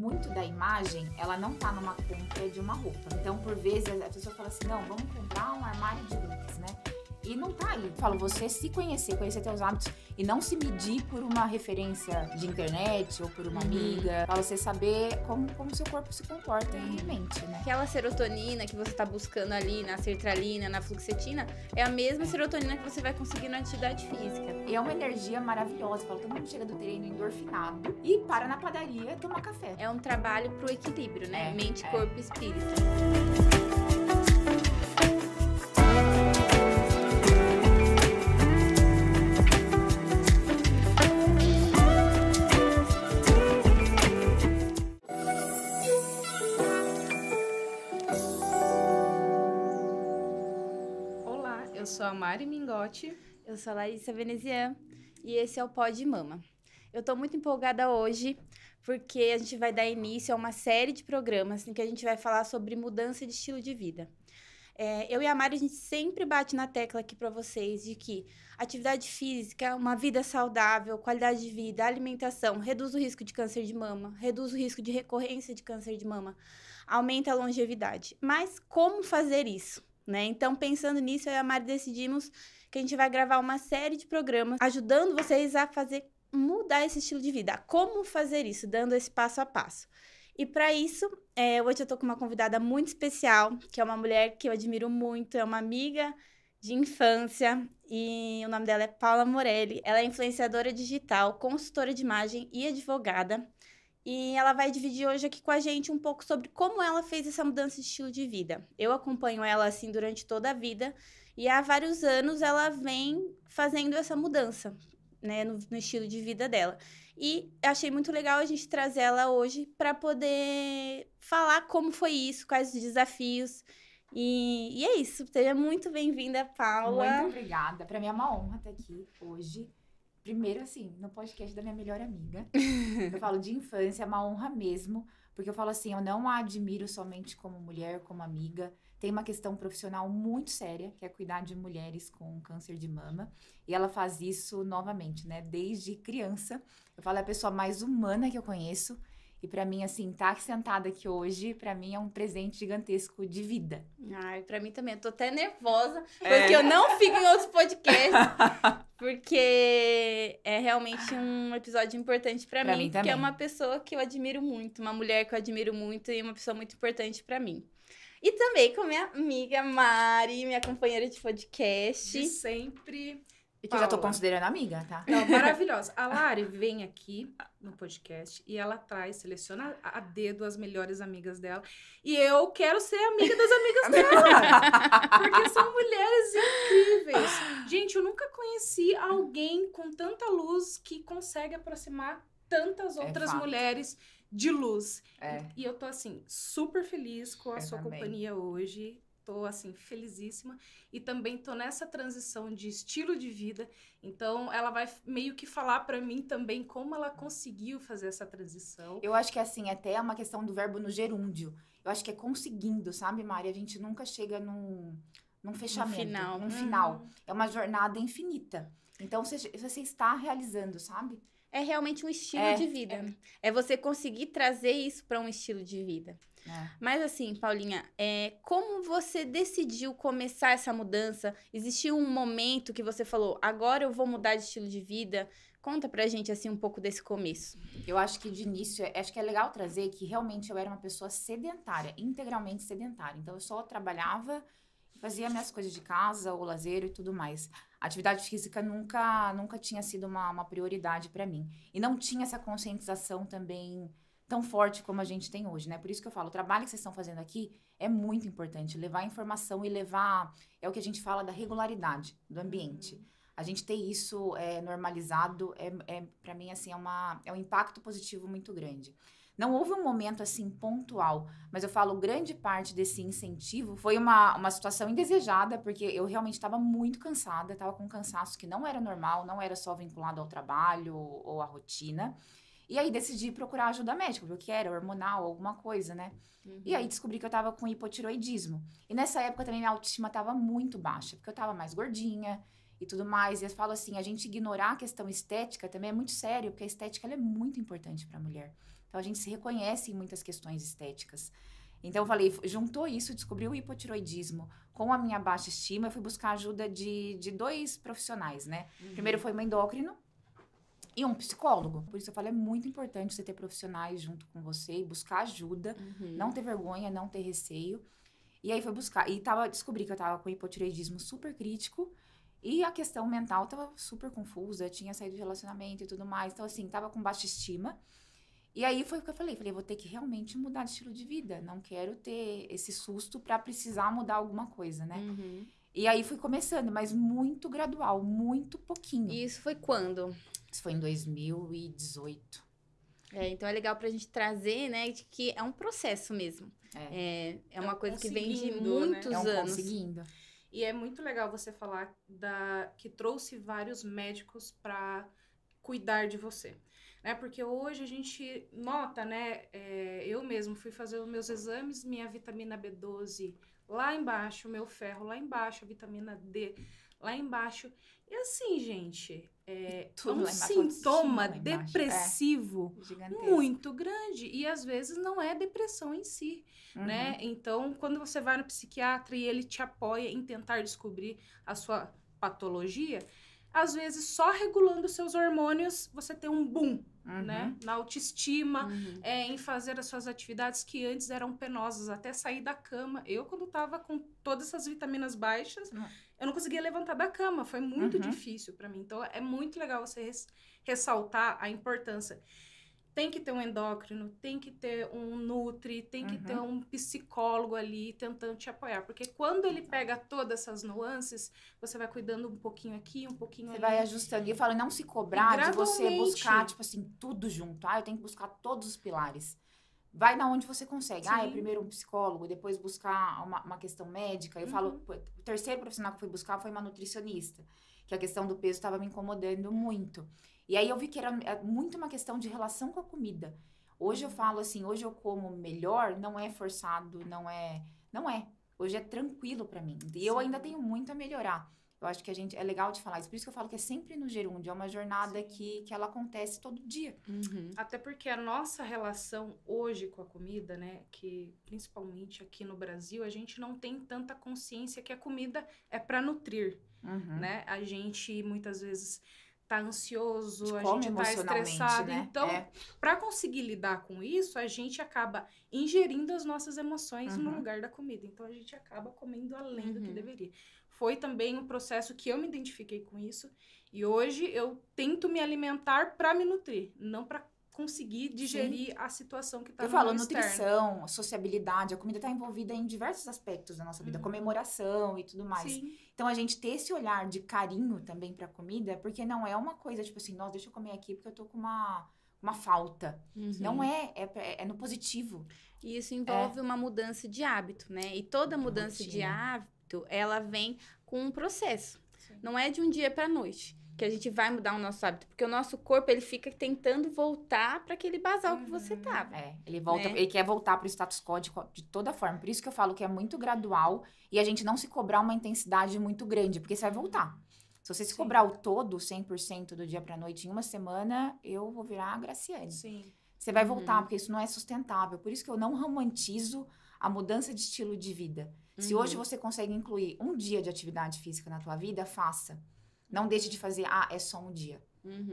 muito da imagem, ela não tá numa compra de uma roupa. Então, por vezes, a pessoa fala assim, não, vamos comprar um armário de looks, né? E não tá aí. Eu falo, você se conhecer teus hábitos e não se medir por uma referência de internet ou por uma amiga, pra você saber como seu corpo se comporta realmente, né? Aquela serotonina que você tá buscando ali na sertralina, na fluoxetina, é a mesma serotonina que você vai conseguir na atividade física. E é uma energia maravilhosa. Eu falo, todo mundo chega do treino endorfinado e para na padaria tomar café. É um trabalho pro equilíbrio, né? Mente, corpo e espírito. Eu sou a Mari Mingotti. Eu sou a Larissa Venezian e esse é o Pod Mama. Eu tô muito empolgada hoje porque a gente vai dar início a uma série de programas em que a gente vai falar sobre mudança de estilo de vida. Eu e a Mari, a gente sempre bate na tecla aqui para vocês de que atividade física, uma vida saudável, qualidade de vida, alimentação, reduz o risco de câncer de mama, reduz o risco de recorrência de câncer de mama, aumenta a longevidade. Mas como fazer isso? Né? Então, pensando nisso, eu e a Mari decidimos que a gente vai gravar uma série de programas ajudando vocês a mudar esse estilo de vida. Como fazer isso? Dando esse passo a passo. E para isso, hoje eu tô com uma convidada muito especial, que é uma mulher que eu admiro muito, é uma amiga de infância e o nome dela é Paula Morelli. Ela é influenciadora digital, consultora de imagem e advogada. E ela vai dividir hoje aqui com a gente um pouco sobre como ela fez essa mudança de estilo de vida. Eu acompanho ela, assim, durante toda a vida. E há vários anos ela vem fazendo essa mudança, né, no estilo de vida dela. E achei muito legal a gente trazer ela hoje para poder falar como foi isso, quais os desafios. E é isso. Seja muito bem-vinda, Paula. Muito obrigada. Para mim é uma honra estar aqui hoje. Primeiro, assim, no podcast da minha melhor amiga. Eu falo de infância, é uma honra mesmo. Porque eu falo assim, eu não a admiro somente como mulher, como amiga. Tem uma questão profissional muito séria, que é cuidar de mulheres com câncer de mama. E ela faz isso novamente, né? Desde criança. Eu falo, é a pessoa mais humana que eu conheço. E pra mim, assim, estar sentada aqui hoje, pra mim é um presente gigantesco de vida. Ai, pra mim também. Eu tô até nervosa, porque eu não fico em outros podcasts. Porque é realmente um episódio importante pra mim. Porque é uma pessoa que eu admiro muito, uma mulher que eu admiro muito e uma pessoa muito importante pra mim. E também com minha amiga Mari, minha companheira de podcast. De sempre. E que eu já tô considerando amiga, tá? Não, maravilhosa. A Lari vem aqui no podcast e ela seleciona a dedo as melhores amigas dela. E eu quero ser amiga das amigas dela. Porque são mulheres incríveis. Gente, eu nunca conheci alguém com tanta luz que consegue aproximar tantas outras mulheres de luz. E eu tô, assim, super feliz com a sua companhia hoje. Tô, assim, felizíssima. E também tô nessa transição de estilo de vida. Então, ela vai meio que falar pra mim também como ela conseguiu fazer essa transição. Eu acho que, assim, até é uma questão do verbo no gerúndio. Eu acho que é conseguindo, sabe, Mari? A gente nunca chega num fechamento, num final. É uma jornada infinita. Então, você está realizando, sabe? É realmente um estilo de vida. É você conseguir trazer isso para um estilo de vida. Mas assim, Paulinha, como você decidiu começar essa mudança? Existiu um momento que você falou, agora eu vou mudar de estilo de vida? Conta pra gente, assim, um pouco desse começo. Eu acho que de início, acho que é legal trazer que realmente eu era uma pessoa sedentária, integralmente sedentária. Então, eu só trabalhava, fazia minhas coisas de casa, o lazer e tudo mais. A atividade física nunca tinha sido uma prioridade pra mim. E não tinha essa conscientização também tão forte como a gente tem hoje, né? Por isso que eu falo, o trabalho que vocês estão fazendo aqui é muito importante. Levar informação e levar... É o que a gente fala da regularidade do ambiente. A gente ter isso normalizado, para mim, assim, é um impacto positivo muito grande. Não houve um momento, assim, pontual, mas eu falo, grande parte desse incentivo foi uma situação indesejada, porque eu realmente estava muito cansada, estava com um cansaço que não era normal, não era só vinculado ao trabalho ou à rotina. E aí decidi procurar ajuda médica, porque era hormonal, alguma coisa, né? E aí descobri que eu tava com hipotiroidismo. E nessa época também minha autoestima tava muito baixa, porque eu tava mais gordinha e tudo mais. E eu falo assim, a gente ignorar a questão estética também é muito sério, porque a estética ela é muito importante pra mulher. Então, a gente se reconhece em muitas questões estéticas. Então, eu falei, juntou isso, descobri o hipotiroidismo com a minha baixa estima, eu fui buscar ajuda de 2 profissionais, né? Primeiro foi um endócrino e um psicólogo. Por isso eu falo, é muito importante você ter profissionais junto com você e buscar ajuda, não ter vergonha, não ter receio. E aí foi buscar, e descobri que eu tava com hipotireoidismo super crítico, e a questão mental tava super confusa, tinha saído de relacionamento e tudo mais, então assim, tava com baixa estima. E aí foi o que eu falei, vou ter que realmente mudar de estilo de vida, não quero ter esse susto pra precisar mudar alguma coisa, né? E aí fui começando, mas muito gradual, muito pouquinho. E isso foi quando? Isso foi em 2018. Então é legal pra gente trazer, né, de que é um processo mesmo. É uma coisa que vem de muitos anos. Conseguindo. E é muito legal você falar que trouxe vários médicos para cuidar de você. Né? Porque hoje a gente nota, né? Eu mesmo fui fazer os meus exames, minha vitamina B12 lá embaixo, meu ferro lá embaixo, a vitamina D lá embaixo. E assim, gente, é um sintoma depressivo muito grande. E às vezes não é depressão em si, né? Então, quando você vai no psiquiatra e ele te apoia em tentar descobrir a sua patologia, às vezes só regulando seus hormônios você tem um boom, né? Na autoestima, em fazer as suas atividades que antes eram penosas, até sair da cama. Eu, quando tava com todas essas vitaminas baixas, eu não conseguia levantar da cama, foi muito difícil para mim. Então, é muito legal você ressaltar a importância. Tem que ter um endócrino, tem que ter um nutri, tem que ter um psicólogo ali tentando te apoiar. Porque quando ele pega todas essas nuances, você vai cuidando um pouquinho aqui, um pouquinho ali. Você vai ajustando. E eu falo, não se cobrar de você buscar, tipo assim, tudo junto. Eu tenho que buscar todos os pilares. Vai na onde você consegue. Primeiro um psicólogo, depois buscar uma questão médica. Eu falo, o terceiro profissional que eu fui buscar foi uma nutricionista. Que a questão do peso estava me incomodando muito. E aí eu vi que era muito uma questão de relação com a comida. Hoje eu falo assim, hoje eu como melhor, não é forçado, não é. Hoje é tranquilo pra mim. E eu ainda tenho muito a melhorar. Eu acho que é legal de falar isso. Por isso que eu falo que é sempre no gerúndio, é uma jornada que ela acontece todo dia. Até porque a nossa relação hoje com a comida, né, que principalmente aqui no Brasil, a gente não tem tanta consciência que a comida é pra nutrir, né? A gente muitas vezes tá ansioso, a gente tá estressado. Né? Então, para conseguir lidar com isso, a gente acaba ingerindo as nossas emoções no lugar da comida. Então, a gente acaba comendo além do que deveria. Foi também um processo que eu me identifiquei com isso. E hoje, eu tento me alimentar para me nutrir, não para conseguir digerir a situação que tá no externo. nutrição, sociabilidade, a comida tá envolvida em diversos aspectos da nossa vida, comemoração e tudo mais. Então, a gente ter esse olhar de carinho também pra comida, porque não é uma coisa, tipo assim, nossa, deixa eu comer aqui porque eu tô com uma falta. Não é no positivo. E isso envolve uma mudança de hábito, né? E toda mudança de hábito, ela vem com um processo. Não é de um dia pra noite que a gente vai mudar o nosso hábito, porque o nosso corpo, ele fica tentando voltar para aquele basal que você tava. Ele volta, ele quer voltar pro status quo de toda forma. Por isso que eu falo que é muito gradual e a gente não se cobrar uma intensidade muito grande, porque você vai voltar. Se você se cobrar o todo, 100% do dia pra noite, em uma semana, eu vou virar a Graciane. Você vai voltar, porque isso não é sustentável. Por isso que eu não romantizo a mudança de estilo de vida. Se hoje você consegue incluir um dia de atividade física na tua vida, faça. Não deixe de fazer, é só um dia.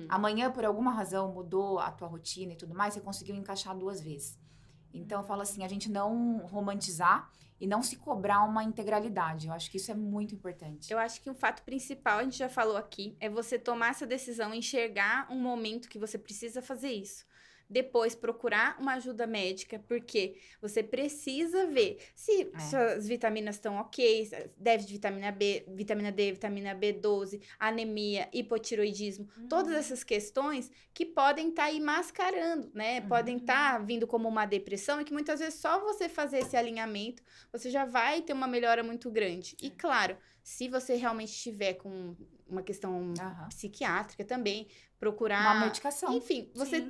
Amanhã, por alguma razão, mudou a tua rotina e tudo mais, você conseguiu encaixar 2 vezes. Então, eu falo assim, a gente não romantizar e não se cobrar uma integralidade. Eu acho que isso é muito importante. Eu acho que um fato principal, a gente já falou aqui, é você tomar essa decisão, enxergar um momento que você precisa fazer isso. Depois, procurar uma ajuda médica, porque você precisa ver se suas vitaminas estão ok, déficit de vitamina B, vitamina D, vitamina B12, anemia, hipotiroidismo, todas essas questões que podem estar aí mascarando, né? Podem estar vindo como uma depressão e que muitas vezes só você fazer esse alinhamento, você já vai ter uma melhora muito grande. E claro, se você realmente estiver com uma questão psiquiátrica também, procurar... uma medicação. Enfim, você...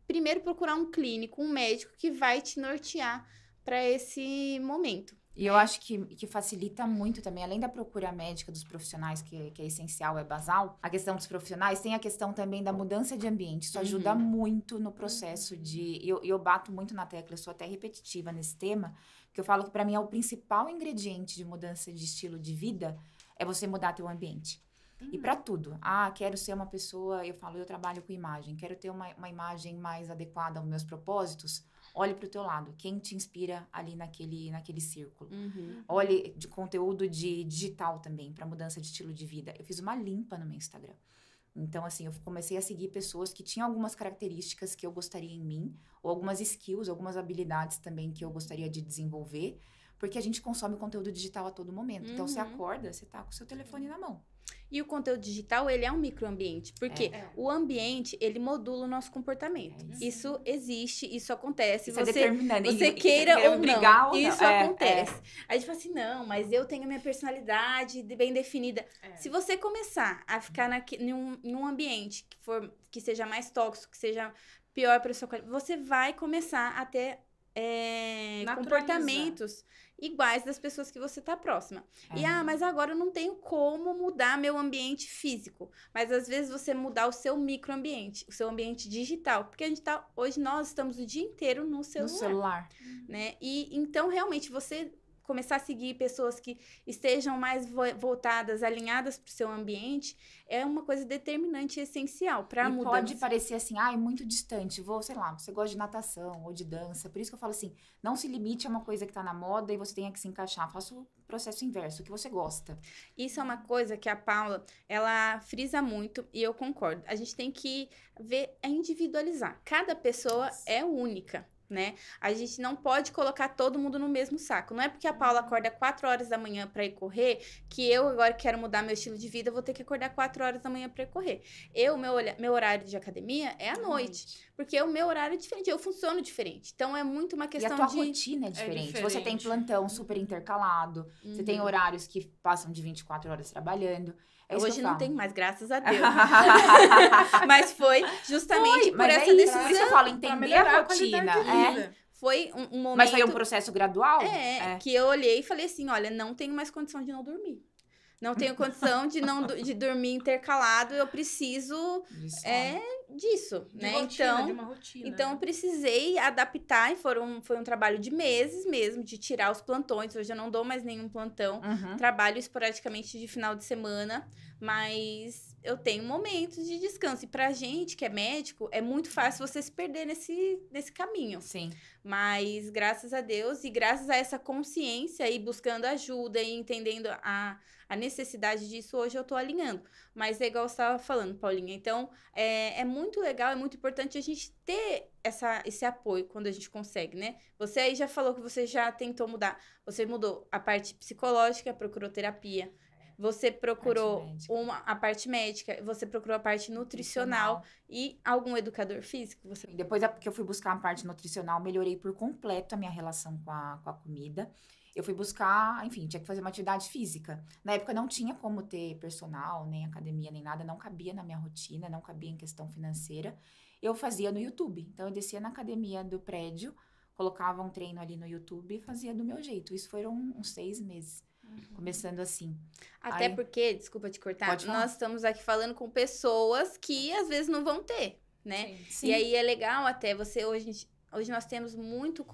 Primeiro procurar um clínico, um médico que vai te nortear para esse momento. E eu acho que facilita muito também, além da procura médica dos profissionais, que é essencial, é basal, a questão dos profissionais, tem a questão também da mudança de ambiente. Isso ajuda muito no processo de... Eu bato muito na tecla, eu sou até repetitiva nesse tema, porque eu falo que para mim é o principal ingrediente de mudança de estilo de vida, é você mudar teu ambiente. E para tudo. Quero ser uma pessoa... Eu trabalho com imagem. Quero ter uma imagem mais adequada aos meus propósitos. Olhe para o teu lado. Quem te inspira ali naquele círculo. Olhe de conteúdo digital também, para mudança de estilo de vida. Eu fiz uma limpa no meu Instagram. Então, assim, eu comecei a seguir pessoas que tinham algumas características que eu gostaria em mim, ou algumas skills, algumas habilidades também que eu gostaria de desenvolver, porque a gente consome conteúdo digital a todo momento. Então, você acorda, você tá com o seu telefone na mão. E o conteúdo digital, ele é um microambiente, porque o ambiente, ele modula o nosso comportamento. Isso existe, isso acontece. Isso é determinante. Você queira ou não, isso acontece. É. Aí a gente fala assim, não, mas eu tenho a minha personalidade bem definida. Se você começar a ficar em um ambiente que seja mais tóxico, que seja pior para o seu qualidade, você vai começar a ter comportamentos iguais das pessoas que você tá próxima. Mas agora eu não tenho como mudar meu ambiente físico. Mas às vezes você mudar o seu microambiente, o seu ambiente digital. Porque hoje nós estamos o dia inteiro no celular. Né? E então, realmente, você começar a seguir pessoas que estejam mais voltadas, alinhadas para o seu ambiente, é uma coisa determinante e essencial para a mudança. Pode parecer assim, muito distante. Sei lá, você gosta de natação ou de dança. Por isso que eu falo assim, não se limite a uma coisa que está na moda e você tenha que se encaixar. Faça o processo inverso, o que você gosta. Isso é uma coisa que a Paula, ela frisa muito e eu concordo. A gente tem que individualizar. Cada pessoa é única. Né? A gente não pode colocar todo mundo no mesmo saco. Não é porque a Paula acorda 4 horas da manhã para ir correr, que eu agora quero mudar meu estilo de vida, vou ter que acordar 4 horas da manhã para ir correr. Meu horário de academia é à noite. Porque o meu horário é diferente, eu funciono diferente. Então, é muito uma questão de... E a tua rotina é diferente. Você tem plantão super intercalado, você tem horários que passam de 24 horas trabalhando. Hoje não tem mais, graças a Deus. Mas foi justamente por essa decisão. Por isso que eu falo, entender a rotina. Foi um momento... Mas foi um processo gradual? Que eu olhei e falei assim, olha, não tenho mais condição de não dormir. Não tenho condição de dormir intercalado, eu preciso disso, de né? Rotina, de uma rotina. Então, eu precisei adaptar e foi um trabalho de meses mesmo, de tirar os plantões. Hoje eu não dou mais nenhum plantão, trabalho esporadicamente de final de semana, mas eu tenho momentos de descanso. E pra gente que é médico, é muito fácil você se perder nesse caminho. Sim. Mas, graças a Deus, e graças a essa consciência e buscando ajuda e entendendo a necessidade disso, hoje eu tô alinhando. Mas é igual você estava falando, Paulinha. Então, é muito legal, é muito importante a gente ter esse apoio quando a gente consegue, né? Você aí já falou que você já tentou mudar. Você mudou a parte psicológica, procurou terapia. Você procurou a parte médica, você procurou a parte nutricional e algum educador físico? Depois que eu fui buscar a parte nutricional, melhorei por completo a minha relação com a comida. Eu fui buscar, enfim, tinha que fazer uma atividade física. Na época não tinha como ter personal, nem academia, nem nada, não cabia na minha rotina, não cabia em questão financeira. Eu fazia no YouTube. Então, eu descia na academia do prédio, colocava um treino ali no YouTube e fazia do meu jeito. Isso foram uns 6 meses. Começando assim. Até porque, desculpa te cortar, nós estamos aqui falando com pessoas que às vezes não vão ter, né? Sim. E aí é legal até hoje nós temos muito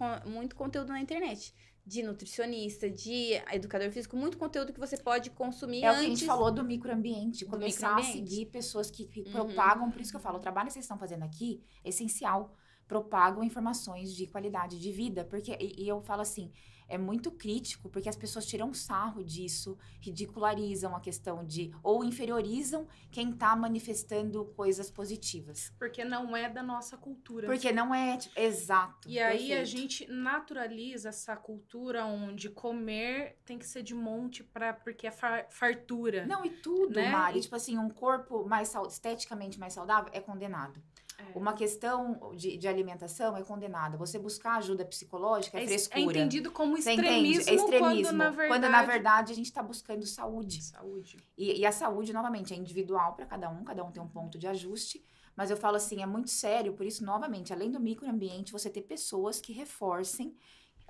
conteúdo na internet. De nutricionista, de educador físico, muito conteúdo que você pode consumir antes. É o que a gente falou do microambiente, começar a seguir pessoas que propagam, por isso que eu falo, o trabalho que vocês estão fazendo aqui é essencial, propagam informações de qualidade de vida, porque, e eu falo assim, é muito crítico, porque as pessoas tiram sarro disso, ridicularizam a questão ou inferiorizam quem tá manifestando coisas positivas. Porque não é da nossa cultura. Porque não é, exato. E aí a gente naturaliza essa cultura onde comer tem que ser de monte porque é fartura. Não, e tudo, né? Mari, tipo assim, um corpo esteticamente mais saudável é condenado. Uma questão de alimentação é condenada. Você buscar ajuda psicológica é frescura. É entendido como extremismo, quando na verdade a gente está buscando saúde. Saúde. E a saúde, novamente, é individual para cada um tem um ponto de ajuste. Mas eu falo assim, é muito sério, por isso, novamente, além do microambiente, você ter pessoas que reforcem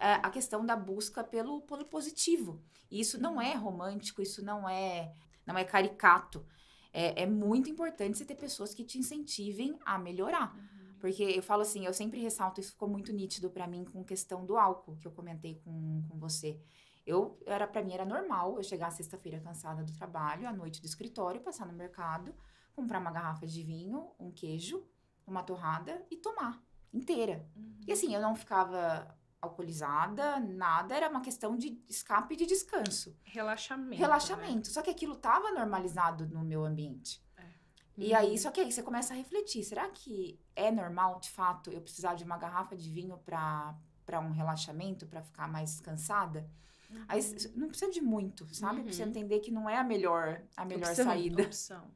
a questão da busca pelo positivo. E isso não é romântico, isso não é caricato. É muito importante você ter pessoas que te incentivem a melhorar. Porque eu falo assim, eu sempre ressalto, isso ficou muito nítido pra mim com questão do álcool, que eu comentei com você. Pra mim era normal eu chegar sexta-feira cansada do trabalho, à noite do escritório, passar no mercado, comprar uma garrafa de vinho, um queijo, uma torrada e tomar inteira. E assim, eu não ficava alcoolizada, nada, era uma questão de escape e de descanso. Relaxamento. Né? Só que aquilo estava normalizado no meu ambiente. E aí, só que aí você começa a refletir, será que é normal, de fato, eu precisar de uma garrafa de vinho para um relaxamento, para ficar mais cansada? Aí não precisa de muito, sabe? Pra você entender que não é a melhor saída. Opção.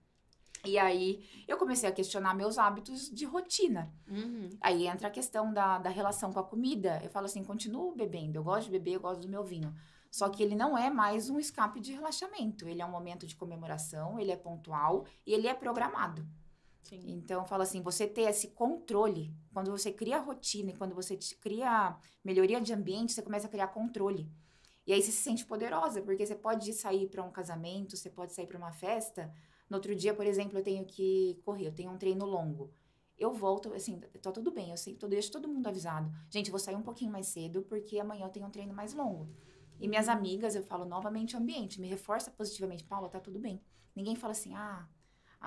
E aí, eu comecei a questionar meus hábitos de rotina. Aí entra a questão da relação com a comida. Eu falo assim, continuo bebendo. Eu gosto de beber, eu gosto do meu vinho. Só que ele não é mais um escape de relaxamento. Ele é um momento de comemoração, ele é pontual e ele é programado. Sim. Então, eu falo assim, você ter esse controle, quando você cria rotina e quando você cria melhoria de ambiente, você começa a criar controle. E aí você se sente poderosa, porque você pode sair para um casamento, você pode sair para uma festa. No outro dia, por exemplo, eu tenho que correr, eu tenho um treino longo. Eu volto, assim, tá tudo bem, eu sei, eu deixo todo mundo avisado. Gente, eu vou sair um pouquinho mais cedo, porque amanhã eu tenho um treino mais longo. E minhas amigas, eu falo novamente o ambiente, me reforça positivamente. Paula, tá tudo bem. Ninguém fala assim, a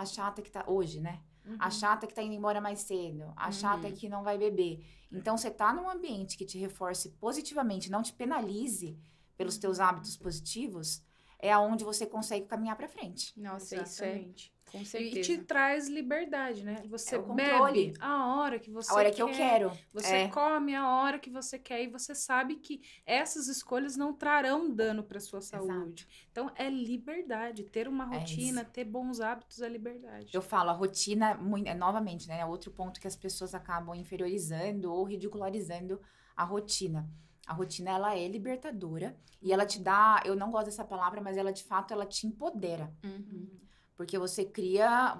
chata que tá... Hoje, né? A chata que tá indo embora mais cedo. A chata que não vai beber. Então, você tá num ambiente que te reforce positivamente, não te penalize pelos teus hábitos positivos, é aonde você consegue caminhar pra frente. Nossa, Exatamente. isso é... Com certeza. E te traz liberdade, né? Você o controle. bebe a hora que você quer. A hora que eu quero. Você come a hora que você quer. E você sabe que essas escolhas não trarão dano para sua saúde. Exato. Então, é liberdade. Ter uma rotina, ter bons hábitos é liberdade. Eu falo, a rotina, novamente, né? É outro ponto que as pessoas acabam inferiorizando ou ridicularizando a rotina. A rotina, ela é libertadora. E ela te dá... Eu não gosto dessa palavra, mas ela, de fato, ela te empodera. Porque você cria,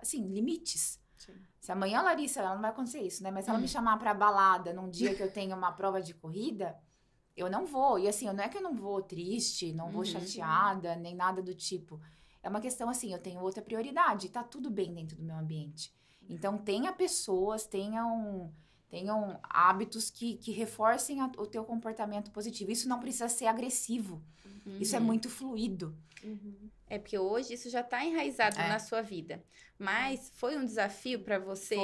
assim, limites. Sim. Se amanhã a Larissa, ela não vai acontecer isso, né? Mas se ela me chamar pra balada num dia que eu tenho uma prova de corrida, eu não vou. E assim, não é que eu não vou triste, não vou chateada, nem nada do tipo. É uma questão assim, eu tenho outra prioridade. Tá tudo bem dentro do meu ambiente. Então, tenha pessoas, tenham hábitos que reforcem o teu comportamento positivo. Isso não precisa ser agressivo. Isso é muito fluido. É porque hoje isso já está enraizado na sua vida. Mas foi um desafio para você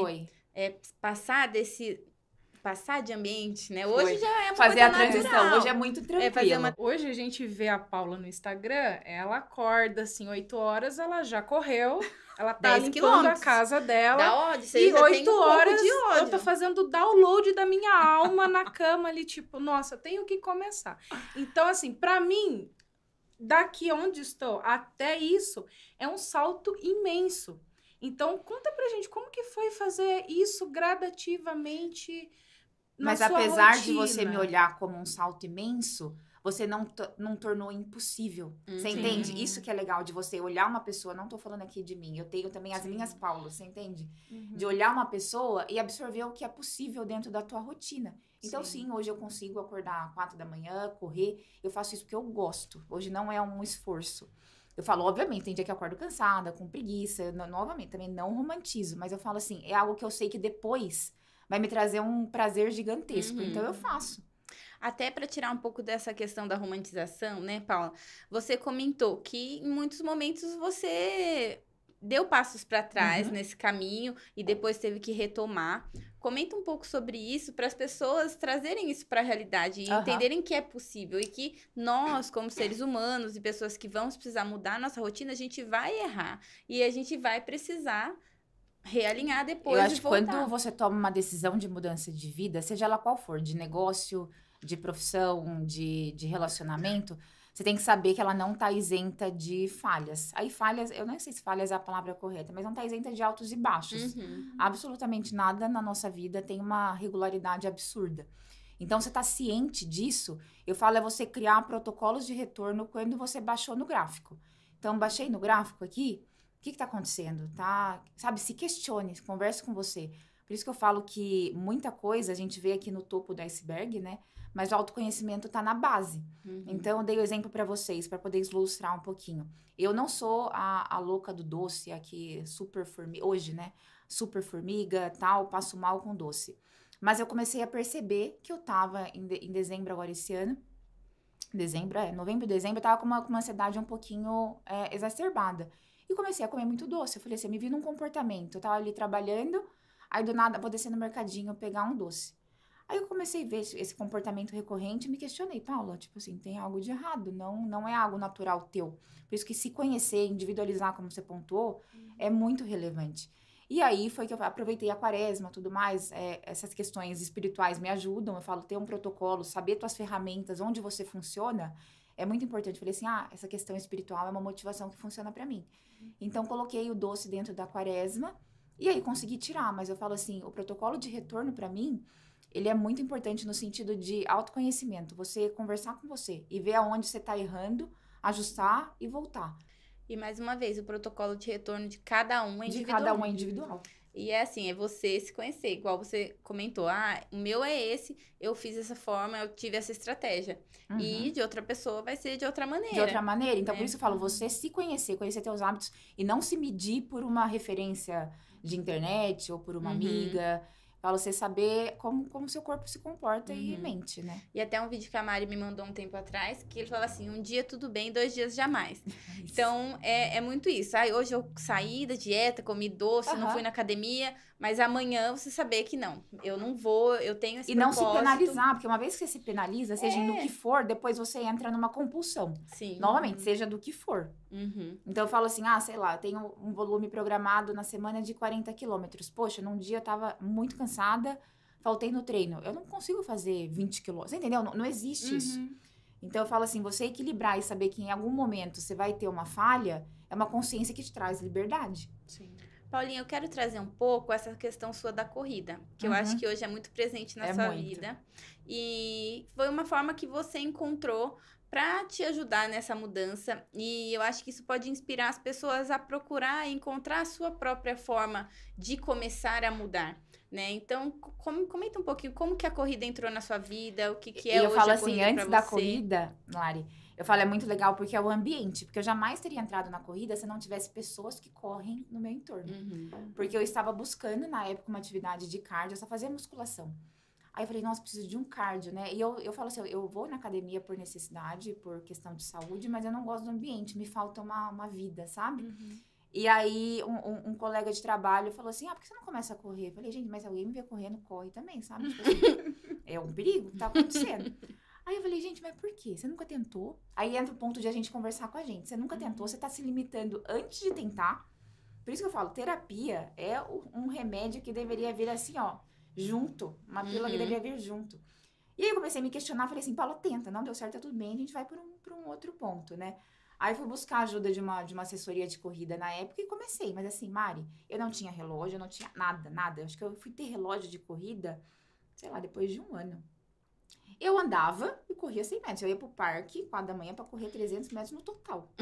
passar de ambiente, né? Hoje já é uma fazer coisa a transição. natural. Hoje é muito tranquilo. Hoje a gente vê a Paula no Instagram, ela acorda assim, 8 horas, ela já correu, ela tá limpando a casa dela. Da ódio, você e já 8 tem um horas pouco de ódio. eu tô fazendo o download da minha alma na cama ali, tipo, nossa, tenho que começar. Então, assim, pra mim, daqui onde estou até isso, é um salto imenso. Então, conta pra gente, como que foi fazer isso gradativamente na sua rotina? Mas apesar de você me olhar como um salto imenso, você não tornou impossível. Você entende? Isso que é legal de você olhar uma pessoa, não tô falando aqui de mim, eu tenho também as minhas Paulas, você entende? De olhar uma pessoa e absorver o que é possível dentro da tua rotina. Então, sim, hoje eu consigo acordar às 4 da manhã, correr. Eu faço isso porque eu gosto. Hoje não é um esforço. Eu falo, obviamente, tem dia que eu acordo cansada, com preguiça. Novamente, também não romantizo. Mas eu falo assim, é algo que eu sei que depois vai me trazer um prazer gigantesco. Então, eu faço. Até para tirar um pouco dessa questão da romantização, né, Paula? Você comentou que em muitos momentos você deu passos para trás nesse caminho e depois teve que retomar. Comenta um pouco sobre isso para as pessoas trazerem isso para a realidade e entenderem que é possível e que nós, como seres humanos e pessoas que vamos precisar mudar a nossa rotina, a gente vai errar e a gente vai precisar realinhar depois. Eu acho que quando você toma uma decisão de mudança de vida, seja ela qual for, de negócio, de profissão, de relacionamento, você tem que saber que ela não tá isenta de falhas. Aí falhas, eu não sei se falhas é a palavra correta, mas não tá isenta de altos e baixos. Absolutamente nada na nossa vida tem uma regularidade absurda. Então, você tá ciente disso, eu falo, é você criar protocolos de retorno quando você baixou no gráfico. Então, baixei no gráfico aqui, o que tá acontecendo? Tá? Sabe, se questione, converse com você. Por isso que eu falo que muita coisa a gente vê aqui no topo do iceberg, né? Mas o autoconhecimento tá na base. Então, eu dei o exemplo para vocês, para poder ilustrar um pouquinho. Eu não sou a louca do doce, aqui super formiga, hoje, né? Super formiga, tal, passo mal com doce. Mas eu comecei a perceber que eu tava em dezembro agora esse ano, novembro e dezembro, eu tava com uma ansiedade um pouquinho exacerbada. E comecei a comer muito doce. Eu falei assim, eu me vi num comportamento. Eu tava ali trabalhando, aí do nada vou descer no mercadinho pegar um doce. Aí eu comecei a ver esse comportamento recorrente e me questionei, Paula, tipo assim, tem algo de errado, não é algo natural teu. Por isso que se conhecer, individualizar, como você pontuou, é muito relevante. E aí foi que eu aproveitei a quaresma, tudo mais, essas questões espirituais me ajudam, eu falo, ter um protocolo, saber tuas ferramentas, onde você funciona, é muito importante. Eu falei assim, essa questão espiritual é uma motivação que funciona pra mim. Então, coloquei o doce dentro da quaresma e aí consegui tirar, mas eu falo assim, o protocolo de retorno pra mim, ele é muito importante no sentido de autoconhecimento, você conversar com você e ver aonde você tá errando, ajustar e voltar. E mais uma vez, o protocolo de retorno de cada um é De individual. cada um é individual. E é assim, é você se conhecer, igual você comentou, o meu é esse, eu fiz dessa forma, eu tive essa estratégia. E de outra pessoa vai ser de outra maneira. De outra maneira. Então, né? por isso eu falo, você se conhecer teus hábitos e não se medir por uma referência de internet ou por uma amiga. Falo, você saber como seu corpo se comporta e mente, né? E até um vídeo que a Mari me mandou um tempo atrás, que ele falava assim, 1 dia tudo bem, 2 dias jamais. Então, é muito isso. Hoje eu saí da dieta, comi doce, não fui na academia, mas amanhã você saber que não, eu não vou, eu tenho esse propósito. E não se penalizar, porque uma vez que você se penaliza, seja no que for, depois você entra numa compulsão. Sim. Novamente, seja do que for. Então, eu falo assim, sei lá, eu tenho um volume programado na semana de 40 quilômetros. Poxa, num dia eu tava muito cansada, faltei no treino. Eu não consigo fazer 20 quilômetros, você entendeu? Não existe isso. Então, eu falo assim, você equilibrar e saber que em algum momento você vai ter uma falha, é uma consciência que te traz liberdade. Sim. Paulinha, eu quero trazer um pouco essa questão sua da corrida, que eu acho que hoje é muito presente na sua vida. E foi uma forma que você encontrou para te ajudar nessa mudança. E eu acho que isso pode inspirar as pessoas a procurar encontrar a sua própria forma de começar a mudar, né? Então, comenta um pouquinho como que a corrida entrou na sua vida, o que é hoje a corrida pra você. Eu falo assim, antes da corrida, Lari, eu falo, é muito legal porque é o ambiente. Porque eu jamais teria entrado na corrida se não tivesse pessoas que correm no meu entorno. Porque eu estava buscando, na época, uma atividade de cardio, eu só fazia musculação. Aí eu falei, nossa, preciso de um cardio, né? E eu falo assim, eu vou na academia por necessidade, por questão de saúde, mas eu não gosto do ambiente, me falta uma vida, sabe? E aí, um colega de trabalho falou assim, por que você não começa a correr? Eu falei, gente, mas alguém me vê correndo, corre também, sabe? Tipo assim, é um perigo que tá acontecendo. Aí eu falei, gente, mas por quê? Você nunca tentou? Aí entra o ponto de a gente conversar com a gente. Você nunca tentou, você tá se limitando antes de tentar. Por isso que eu falo, terapia é um remédio que deveria vir assim, junto. Uma pílula que deveria vir junto. E aí eu comecei a me questionar, falei assim, Paula, tenta, não deu certo, tá tudo bem, a gente vai por um outro ponto, né? Aí fui buscar a ajuda de uma assessoria de corrida na época e comecei. Mas assim, Mari, eu não tinha relógio, eu não tinha nada. Eu acho que eu fui ter relógio de corrida, sei lá, depois de 1 ano. Eu andava e corria 100 metros. Eu ia pro parque, 4 da manhã, pra correr 300 metros no total.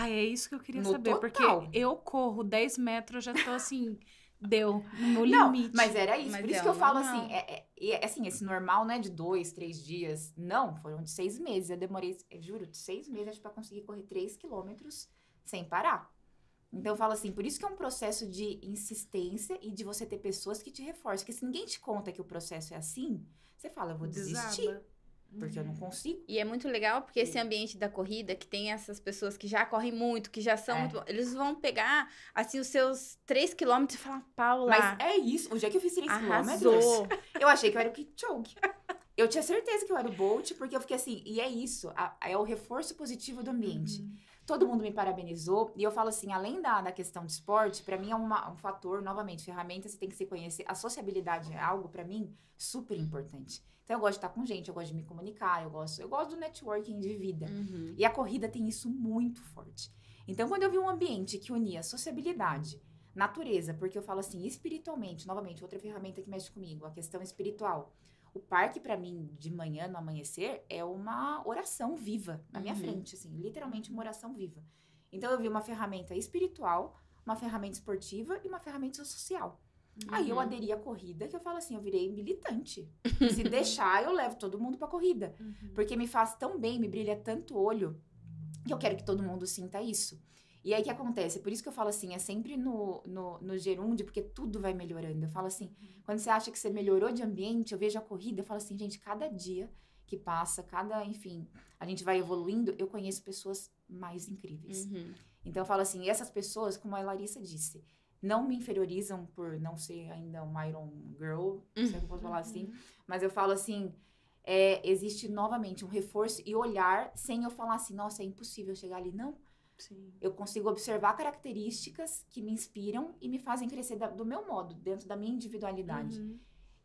É isso que eu queria No saber. total. Porque eu corro 10 metros, já tô assim, deu, no Não, limite. mas era isso. Mas Por isso é que eu o falo normal. assim, assim, esse normal não é de 2, 3 dias. Não, foram de 6 meses. Eu demorei, juro, de 6 meses pra conseguir correr 3 quilômetros sem parar. Então, eu falo assim, por isso que é um processo de insistência e de você ter pessoas que te reforçam. Porque se ninguém te conta que o processo é assim, você fala, eu vou desistir. Porque eu não consigo. E é muito legal porque esse ambiente da corrida, que tem essas pessoas que já correm muito, que já são muito... Eles vão pegar, assim, os seus 3 quilômetros e falar, Paula... Mas é isso. O dia que eu fiz 3 arrasou. quilômetros, eu achei que eu era o Kipchoge. Eu tinha certeza que eu era o Bolt, porque eu fiquei assim... E é isso. É o reforço positivo do ambiente. Todo mundo me parabenizou. E eu falo assim, além da questão de esporte, pra mim é um fator, novamente, ferramenta, você tem que se conhecer. A sociabilidade é algo, pra mim, super importante. Então, eu gosto de estar com gente, eu gosto de me comunicar, eu gosto do networking de vida. E a corrida tem isso muito forte. Então, quando eu vi um ambiente que unia sociabilidade, natureza, porque eu falo assim, espiritualmente, novamente, outra ferramenta que mexe comigo, a questão espiritual. O parque, pra mim, de manhã, no amanhecer, é uma oração viva na minha frente, assim, literalmente uma oração viva. Então, eu vi uma ferramenta espiritual, uma ferramenta esportiva e uma ferramenta social. Aí eu aderi à corrida, que eu falo assim, eu virei militante. Se deixar, eu levo todo mundo pra corrida. Porque me faz tão bem, me brilha tanto o olho, que eu quero que todo mundo sinta isso. E aí, o que acontece? Por isso que eu falo assim, é sempre no gerúndio, porque tudo vai melhorando. Eu falo assim, quando você acha que você melhorou de ambiente, eu vejo a corrida, eu falo assim, gente, cada dia que passa, enfim, a gente vai evoluindo, eu conheço pessoas mais incríveis. Então, eu falo assim, e essas pessoas, como a Larissa disse, não me inferiorizam por não ser ainda uma Iron Girl, se eu posso falar assim, mas eu falo assim, existe novamente um reforço e olhar sem eu falar assim, nossa, é impossível chegar ali. Não. Sim. Eu consigo observar características que me inspiram e me fazem crescer do meu modo, dentro da minha individualidade.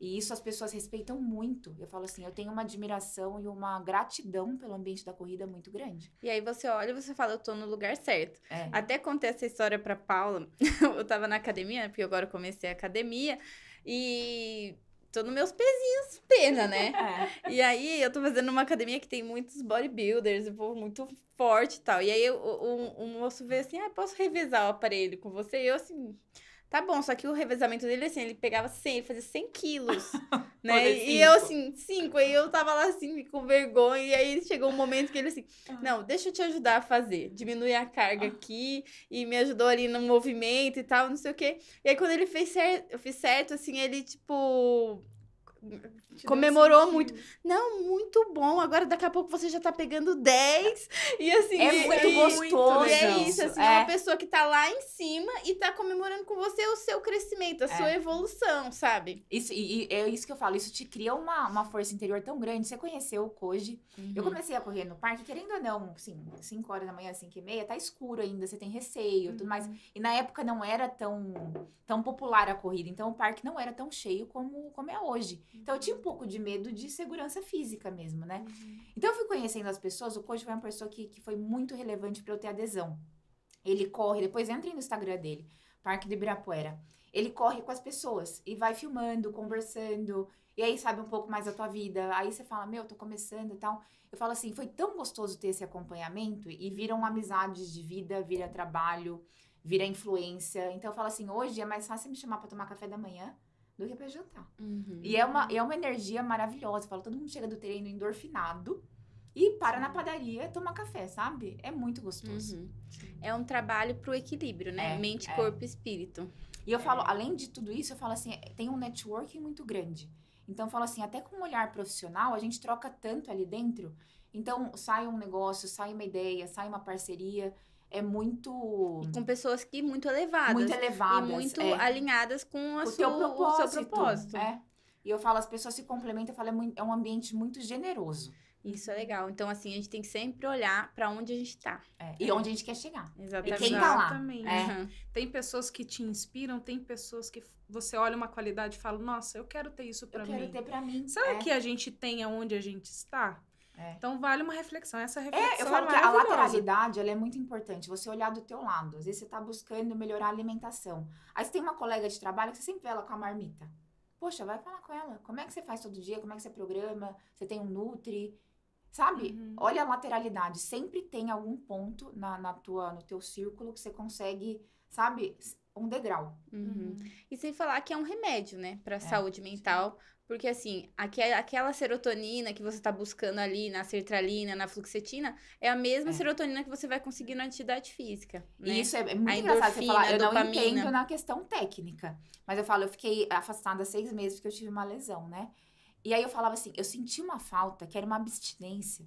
E isso as pessoas respeitam muito. Eu falo assim, eu tenho uma admiração e uma gratidão pelo ambiente da corrida muito grande. E aí você olha e você fala, eu tô no lugar certo. É. Até contei essa história pra Paula. Eu tava na academia, porque agora eu comecei a academia. E tô nos meus pezinhos pena, né? E aí eu tô fazendo uma academia que tem muitos bodybuilders, o povo muito forte e tal. E aí o moço veio assim, posso revezar o aparelho com você? E eu assim... Tá bom, só que o revezamento dele, assim, ele pegava 100, ele fazia 100 quilos, né? E eu, assim, 5. Aí eu tava lá, assim, com vergonha. E aí chegou um momento que ele, assim, não, deixa eu te ajudar a fazer. Diminui a carga aqui. E me ajudou ali no movimento e tal, não sei o quê. E aí quando ele fez certo, eu fiz certo, assim, ele, tipo... comemorou muito. Não, muito bom. Agora daqui a pouco você já tá pegando 10. E assim, é muito gostoso. E é isso, assim, é uma pessoa que tá lá em cima e tá comemorando com você o seu crescimento, a sua evolução, sabe? Isso, e é isso que eu falo, isso te cria uma força interior tão grande. Você conheceu o Koji. Eu comecei a correr no parque, querendo ou não, assim, 5 horas da manhã, 5h30, tá escuro ainda, você tem receio, tudo mais. E na época não era tão popular a corrida, então o parque não era tão cheio como é hoje. Então eu tinha um pouco de medo de segurança física mesmo, né? Então eu fui conhecendo as pessoas, o Koji foi uma pessoa que foi muito relevante para eu ter adesão. Ele corre, depois entrem no Instagram dele, Parque do Ibirapuera. Ele corre com as pessoas e vai filmando, conversando, e aí sabe um pouco mais da tua vida. Aí você fala, tô começando e tal. Eu falo assim, foi tão gostoso ter esse acompanhamento e viram amizades de vida, vira trabalho, vira influência. Então eu falo assim, hoje é mais fácil me chamar para tomar café da manhã do que pra jantar. E é uma energia maravilhosa. Eu falo, todo mundo chega do treino endorfinado e para na padaria tomar café, sabe? É muito gostoso. É um trabalho pro equilíbrio, né? Mente, corpo e espírito. E eu falo, além de tudo isso, eu falo assim, tem um networking muito grande. Então, eu falo assim, até com um olhar profissional, a gente troca tanto ali dentro. Então, sai um negócio, sai uma ideia, sai uma parceria. É muito... com pessoas que muito elevadas. Muito elevadas. E muito alinhadas com o seu propósito. E eu falo, as pessoas se complementam, eu falo, é um ambiente muito generoso. Isso é legal. Então, assim, a gente tem que sempre olhar pra onde a gente tá. E onde a gente quer chegar. Exatamente. E quem tá lá. Exatamente. Tem pessoas que te inspiram, tem pessoas que você olha uma qualidade e fala, nossa, eu quero ter isso pra mim. Eu quero ter pra mim. Será que a gente tem aonde a gente está? Então, vale uma reflexão. Essa reflexão eu falo que a lateralidade, ela é muito importante. Você olhar do teu lado. Às vezes, você tá buscando melhorar a alimentação. Aí, você tem uma colega de trabalho que você sempre vê ela com a marmita. Poxa, vai falar com ela. Como é que você faz todo dia? Como é que você programa? Você tem um Nutri? Sabe? Olha a lateralidade. Sempre tem algum ponto no teu círculo que você consegue, sabe? Um degrau. E sem falar que é um remédio, né? Pra saúde mental. Porque, assim, aquela serotonina que você tá buscando ali na sertralina, na fluoxetina, é a mesma serotonina que você vai conseguir na atividade física. Né? E isso é muito engraçado você falar. Eu não entendo na questão técnica. Mas eu falo, eu fiquei afastada 6 meses porque eu tive uma lesão, né? E aí eu falava assim, eu senti uma falta, que era uma abstinência,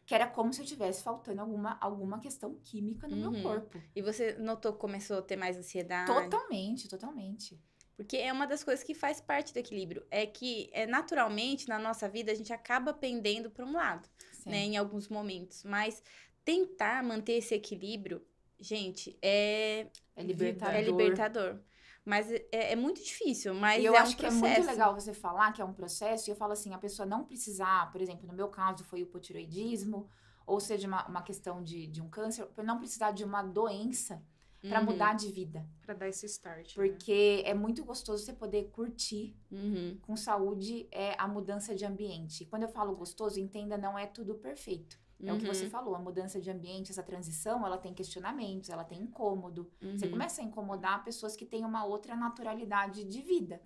que era como se eu tivesse faltando alguma questão química no meu corpo. E você notou que começou a ter mais ansiedade? Totalmente. Porque é uma das coisas que faz parte do equilíbrio. É que, naturalmente, na nossa vida, a gente acaba pendendo para um lado, né? Em alguns momentos. Mas tentar manter esse equilíbrio, gente, é libertador. Mas é muito difícil, mas eu acho que é muito processo. legal você falar que é um processo. E eu falo assim, a pessoa não precisar, por exemplo, no meu caso foi o hipotireoidismo, ou seja, uma questão de um câncer, para não precisar de uma doença para mudar de vida. Para dar esse start. Porque é muito gostoso você poder curtir com saúde a mudança de ambiente. E quando eu falo gostoso, entenda, não é tudo perfeito. É o que você falou, a mudança de ambiente, essa transição, ela tem questionamentos, ela tem incômodo. Você começa a incomodar pessoas que têm uma outra naturalidade de vida.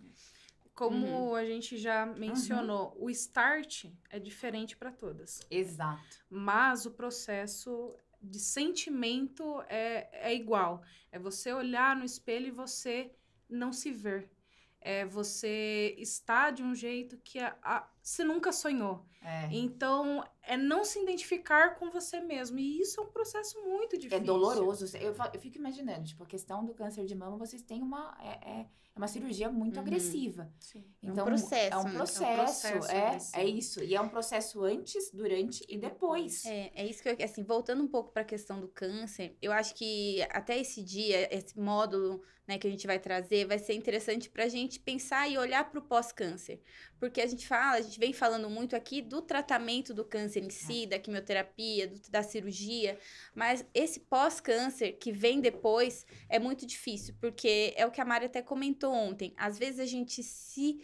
Como a gente já mencionou, o start é diferente para todas. Exato. Mas o processo de sentimento é igual. É você olhar no espelho e você não se ver. É você estar de um jeito que você nunca sonhou. Então, é não se identificar com você mesmo. E isso é um processo muito difícil. É doloroso. Eu fico imaginando, tipo, a questão do câncer de mama, vocês têm uma cirurgia muito agressiva. Sim. Então, é um processo. É um processo, é isso. E é um processo antes, durante e depois. É isso que eu, assim, voltando um pouco para a questão do câncer, eu acho que até esse dia, esse módulo, né, que a gente vai trazer, vai ser interessante para a gente pensar e olhar para o pós-câncer. Porque a gente vem falando muito aqui do tratamento do câncer em si, da quimioterapia, da cirurgia, mas esse pós-câncer que vem depois é muito difícil, porque é o que a Mari até comentou ontem. Às vezes a gente se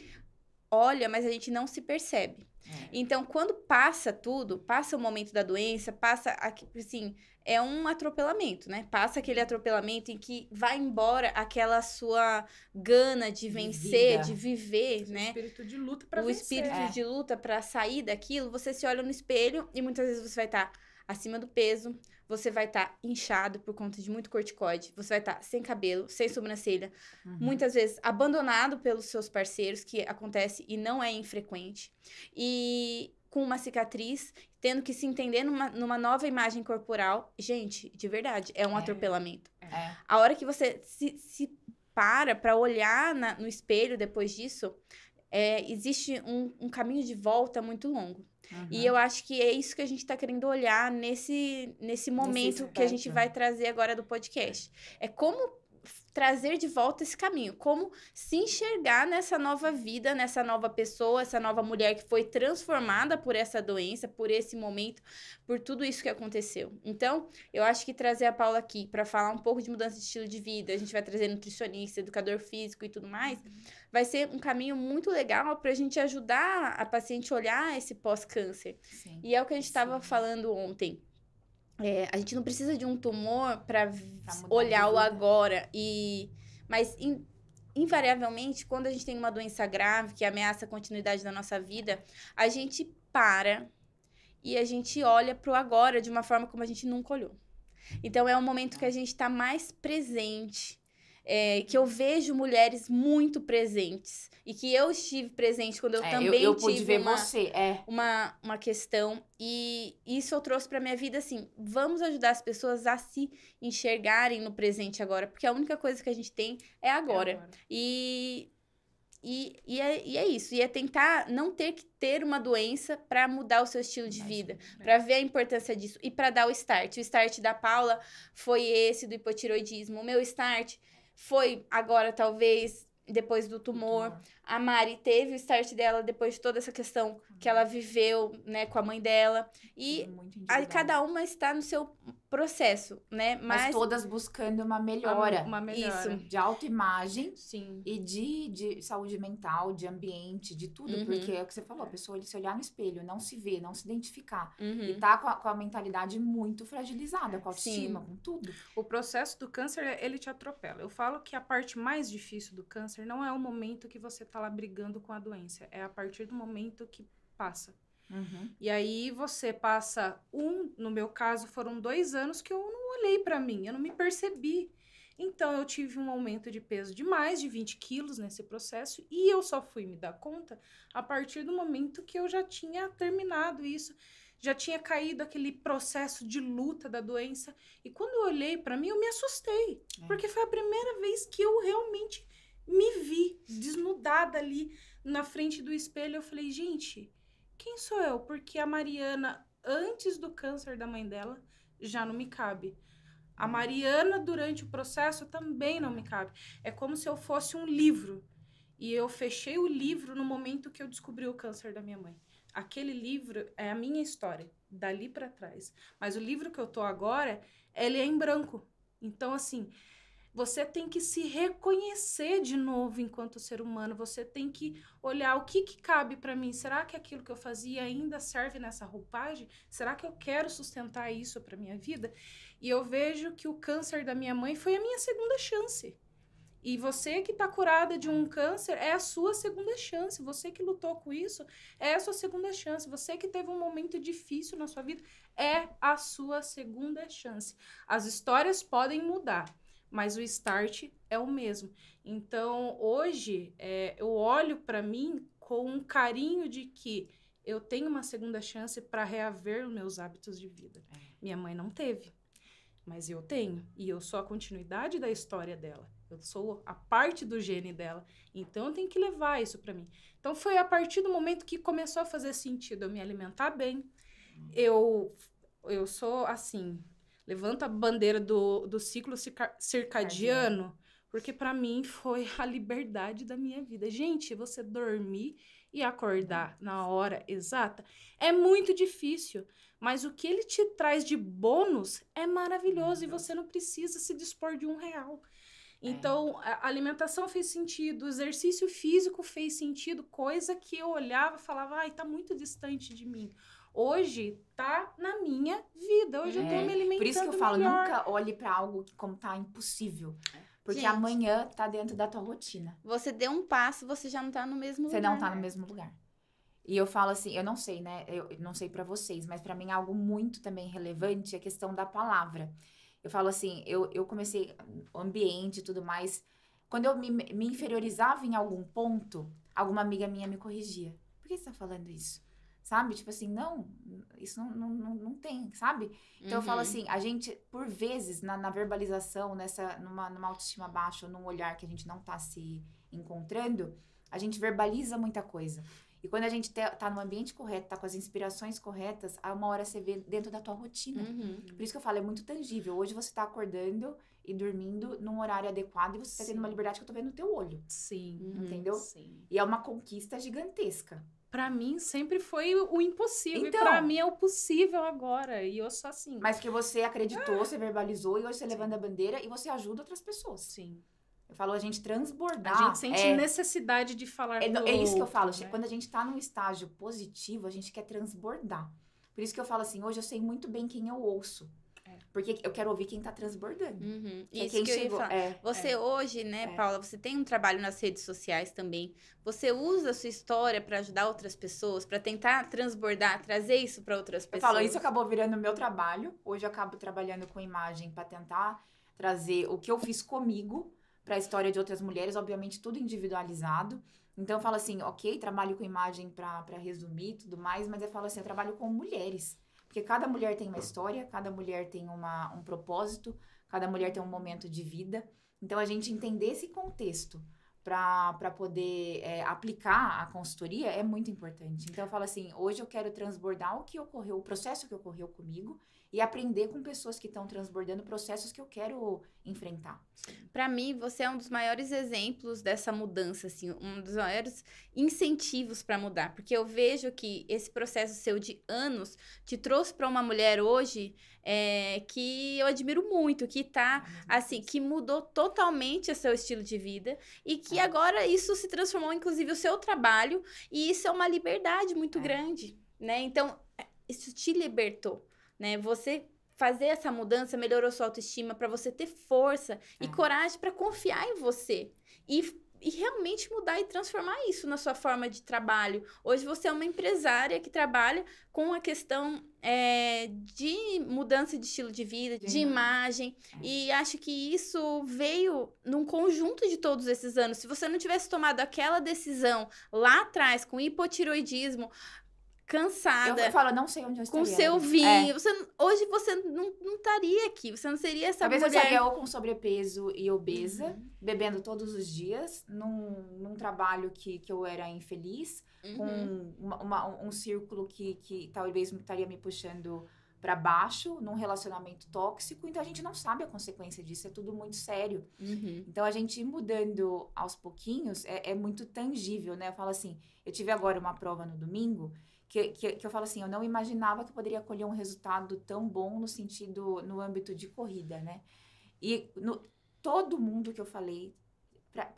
olha, mas a gente não se percebe. Então, quando passa tudo, passa o momento da doença, passa, assim, é um atropelamento, né? Passa aquele atropelamento em que vai embora aquela sua gana de vencer, de viver, né? O espírito de luta para vencer. O espírito de luta para sair daquilo, você se olha no espelho e muitas vezes você vai estar acima do peso, você vai estar inchado por conta de muito corticoide, você vai estar sem cabelo, sem sobrancelha, muitas vezes abandonado pelos seus parceiros, que acontece e não é infrequente, e com uma cicatriz, tendo que se entender numa nova imagem corporal. Gente, de verdade, é um atropelamento. A hora que você se para olhar no espelho depois disso, existe um caminho de volta muito longo. E eu acho que é isso que a gente está querendo olhar nesse momento que a gente vai trazer agora do podcast. É como trazer de volta esse caminho, como se enxergar nessa nova vida, nessa nova pessoa, essa nova mulher que foi transformada por essa doença, por esse momento, por tudo isso que aconteceu. Então, eu acho que trazer a Paula aqui para falar um pouco de mudança de estilo de vida, a gente vai trazer nutricionista, educador físico e tudo mais, vai ser um caminho muito legal para a gente ajudar a paciente a olhar esse pós-câncer. E é o que a gente estava falando ontem. A gente não precisa de um tumor para olhar o agora. Mas, invariavelmente, quando a gente tem uma doença grave que ameaça a continuidade da nossa vida, a gente para e a gente olha para o agora de uma forma como a gente nunca olhou. Então, é um momento que a gente está mais presente. Que eu vejo mulheres muito presentes. E que eu estive presente quando eu também eu pude tive ver você. uma questão. E isso eu trouxe pra minha vida, assim, vamos ajudar as pessoas a se enxergarem no presente agora. Porque a única coisa que a gente tem é agora. E é isso. E é tentar não ter que ter uma doença para mudar o seu estilo de vida. Para ver a importância disso. E para dar o start. O start da Paula foi esse do hipotiroidismo. O meu start foi agora, talvez, depois do tumor. A Mari teve o start dela depois de toda essa questão que ela viveu, né, com a mãe dela. E cada uma está no seu processo, né? Mas todas buscando uma melhora. Uma melhora. Isso, de autoimagem. Sim. E de saúde mental, de ambiente, de tudo. Porque é o que você falou, a pessoa se olhar no espelho, não se ver, não se identificar. E tá com a mentalidade muito fragilizada, com a autoestima, com tudo. O processo do câncer, ele te atropela. Eu falo que a parte mais difícil do câncer não é o momento que você tá lá brigando com a doença. É a partir do momento que passa. E aí você passa no meu caso, foram 2 anos que eu não olhei pra mim, eu não me percebi. Então, eu tive um aumento de peso de mais de 20 quilos nesse processo e eu só fui me dar conta a partir do momento que eu já tinha terminado isso, já tinha caído aquele processo de luta da doença. E quando eu olhei pra mim, eu me assustei, porque foi a primeira vez que eu realmente me vi desnudada ali na frente do espelho. Eu falei, gente, quem sou eu? Porque a Mariana, antes do câncer da mãe dela, já não me cabe. A Mariana, durante o processo, também não me cabe. É como se eu fosse um livro. E eu fechei o livro no momento que eu descobri o câncer da minha mãe. Aquele livro é a minha história, dali pra trás. Mas o livro que eu tô agora, ele é em branco. Então, assim, Você tem que se reconhecer de novo enquanto ser humano. Você tem que olhar o que cabe para mim. Será que aquilo que eu fazia ainda serve nessa roupagem? Será que eu quero sustentar isso para minha vida? E eu vejo que o câncer da minha mãe foi a minha segunda chance. E você que está curada de um câncer é a sua segunda chance. Você que lutou com isso é a sua segunda chance. Você que teve um momento difícil na sua vida é a sua segunda chance. As histórias podem mudar, mas o start é o mesmo. Então, hoje, eu olho para mim com um carinho de que eu tenho uma segunda chance para reaver os meus hábitos de vida. Minha mãe não teve, mas eu tenho. E eu sou a continuidade da história dela. Eu sou a parte do gene dela. Então, eu tenho que levar isso para mim. Então, foi a partir do momento que começou a fazer sentido eu me alimentar bem. Eu sou, assim, levanta a bandeira do ciclo circadiano, porque para mim foi a liberdade da minha vida. Gente, você dormir e acordar na hora exata é muito difícil, mas o que ele te traz de bônus é maravilhoso e você não precisa se dispor de R$1. Então, a alimentação fez sentido, o exercício físico fez sentido, coisa que eu olhava e falava, ai, tá muito distante de mim. Hoje tá na minha vida. Hoje eu tô me alimentando. Por isso que eu falo, melhor. nunca olhe pra algo como tá impossível. Porque Gente, amanhã tá dentro da tua rotina. Você deu um passo, você já não tá no mesmo Você lugar. não tá no mesmo lugar. E eu falo assim, eu não sei, né? Eu não sei pra vocês, mas pra mim algo muito também relevante é a questão da palavra. Eu falo assim, eu comecei o ambiente e tudo mais. Quando eu me inferiorizava em algum ponto, alguma amiga minha me corrigia. Por que você tá falando isso? Sabe? Tipo assim, não, isso não tem, sabe? Então eu falo assim, a gente, por vezes, na verbalização, numa autoestima baixa ou num olhar que a gente não tá se encontrando, a gente verbaliza muita coisa. E quando a gente tá no ambiente correto, tá com as inspirações corretas, a uma hora você vê dentro da tua rotina. Por isso que eu falo, é muito tangível. Hoje você tá acordando e dormindo num horário adequado e você tá tendo uma liberdade que eu tô vendo no teu olho. Sim. Entendeu? Sim. E é uma conquista gigantesca. Pra mim, sempre foi o impossível. Então, e pra mim é o possível agora. E eu sou assim. Mas que você acreditou, você verbalizou e hoje você levanta a bandeira e você ajuda outras pessoas. Sim. Eu falo, a gente transbordar. A gente sente necessidade de falar É isso que eu falo. né? Quando a gente tá num estágio positivo, a gente quer transbordar. Por isso que eu falo assim, hoje eu sei muito bem quem eu ouço. Porque eu quero ouvir quem tá transbordando. Isso quem que eu ia chegou. falar. Você hoje, né, Paula, você tem um trabalho nas redes sociais também. Você usa a sua história para ajudar outras pessoas, para tentar transbordar, trazer isso para outras Eu pessoas. falo, isso acabou virando o meu trabalho. Hoje eu acabo trabalhando com imagem para tentar trazer o que eu fiz comigo para a história de outras mulheres, obviamente tudo individualizado. Então eu falo assim, ok, trabalho com imagem para resumir e tudo mais, mas eu falo assim, eu trabalho com mulheres. Porque cada mulher tem uma história, cada mulher tem um propósito, cada mulher tem um momento de vida. Então, a gente entender esse contexto para poder aplicar a consultoria é muito importante. Então, eu falo assim, hoje eu quero transbordar o que ocorreu, o processo que ocorreu comigo e aprender com pessoas que estão transbordando processos que eu quero enfrentar. Para mim, você é um dos maiores exemplos dessa mudança, assim, um dos maiores incentivos para mudar, porque eu vejo que esse processo seu de anos te trouxe para uma mulher hoje que eu admiro muito, que tá, assim, que mudou totalmente o seu estilo de vida e que agora isso se transformou, inclusive, o seu trabalho e isso é uma liberdade muito grande, né? Então, isso te libertou. Né? Você fazer essa mudança melhorou sua autoestima para você ter força e coragem para confiar em você e realmente mudar e transformar isso na sua forma de trabalho. Hoje você é uma empresária que trabalha com a questão de mudança de estilo de vida, de imagem, e acho que isso veio num conjunto de todos esses anos. Se você não tivesse tomado aquela decisão lá atrás com hipotiroidismo, cansada. Eu falo, não sei onde eu estaria. Com seu vinho. Hoje você não estaria aqui. Você não seria essa Talvez mulher... eu estaria ou com sobrepeso e obesa, bebendo todos os dias, num trabalho que eu era infeliz, com um círculo que talvez estaria me puxando para baixo, num relacionamento tóxico. Então, a gente não sabe a consequência disso. É tudo muito sério. Então, a gente ir mudando aos pouquinhos é muito tangível, né? Eu falo assim, eu tive agora uma prova no domingo... Que eu falo assim, eu não imaginava que eu poderia colher um resultado tão bom no âmbito de corrida, né? E todo mundo que eu falei,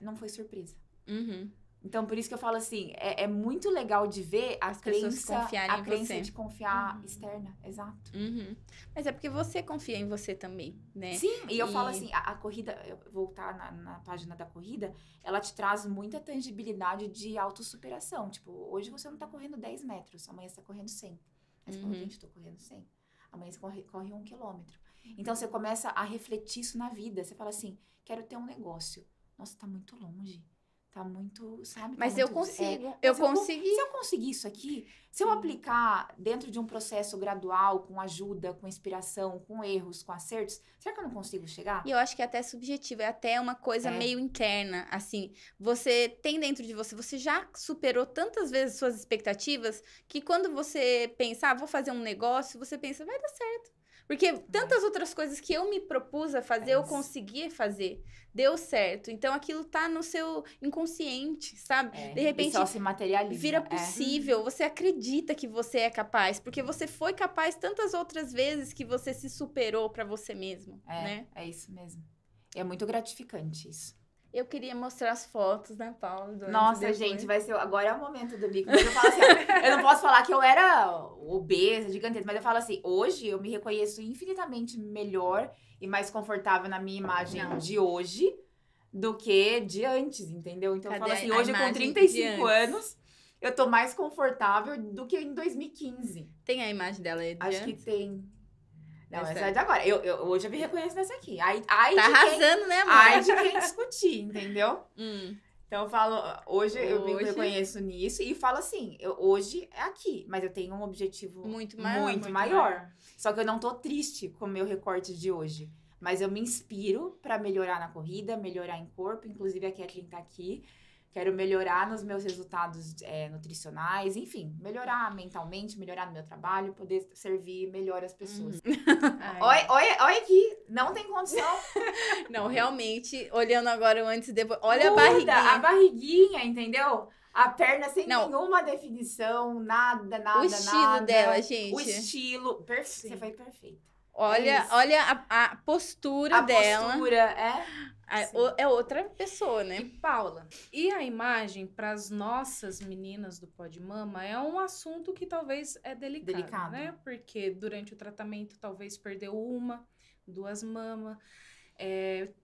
não foi surpresa. Uhum. Então, por isso que eu falo assim, é muito legal de ver As pessoas confiarem em crença você. de confiar externa, exato. Uhum. Mas é porque você confia em você também, né? Sim, e eu falo assim, a corrida, eu voltar na página da corrida, ela te traz muita tangibilidade de autossuperação. Tipo, hoje você não tá correndo 10 metros, amanhã você tá correndo 100. Aí você fala, gente, eu tô correndo 100. Amanhã você corre 1 quilômetro. Então, você começa a refletir isso na vida. Você fala assim, quero ter um negócio. Nossa, tá muito longe. Tá muito, sabe? Mas tá eu muito, consigo. eu consegui. Se eu conseguir isso aqui, se eu aplicar dentro de um processo gradual, com ajuda, com inspiração, com erros, com acertos, será que eu não consigo chegar? E eu acho que é até subjetivo, é até uma coisa meio interna, assim. Você tem dentro de você, você já superou tantas vezes suas expectativas, que quando você pensa, vou fazer um negócio, você pensa, vai dar certo. Porque tantas outras coisas que eu me propus a fazer, eu consegui fazer. Deu certo. Então, aquilo tá no seu inconsciente, sabe? De repente, e só se materializa. vira possível. Você acredita que você é capaz. Porque você foi capaz tantas outras vezes que você se superou pra você mesmo, né? É isso mesmo. É muito gratificante isso. Eu queria mostrar as fotos, né, Paula? Nossa, gente, vai ser... Agora é o momento do bico. Mas eu falo assim, eu não posso falar que eu era obesa, gigantesca, mas eu falo assim, hoje eu me reconheço infinitamente melhor e mais confortável na minha imagem de hoje do que de antes, entendeu? Então eu falo assim, hoje com 35 anos, eu tô mais confortável do que em 2015. Tem a imagem dela aí de Acho antes? que tem. Não, essa é de agora. Hoje eu me reconheço nessa aqui. Tá arrasando, né, amor? Ai de quem discutir, entendeu? Então eu falo, hoje eu me reconheço nisso e falo assim, hoje é aqui, mas eu tenho um objetivo muito maior. Só que eu não tô triste com o meu recorte de hoje. Mas eu me inspiro pra melhorar na corrida, melhorar em corpo. Inclusive a Kathleen tá aqui. Quero melhorar nos meus resultados nutricionais, enfim, melhorar mentalmente, melhorar no meu trabalho, poder servir melhor as pessoas. Olha aqui, não tem condição. Não, realmente, olhando agora o antes e depois, olha a barriguinha. A barriguinha, entendeu? A perna sem nenhuma definição, nada. O estilo dela, gente. O estilo, você foi perfeita. Olha a postura dela. A postura, é outra pessoa, né? E Paula, e a imagem para as nossas meninas do Pó de Mama é um assunto que talvez é delicado, né? Porque durante o tratamento talvez perdeu 1, 2 mamas,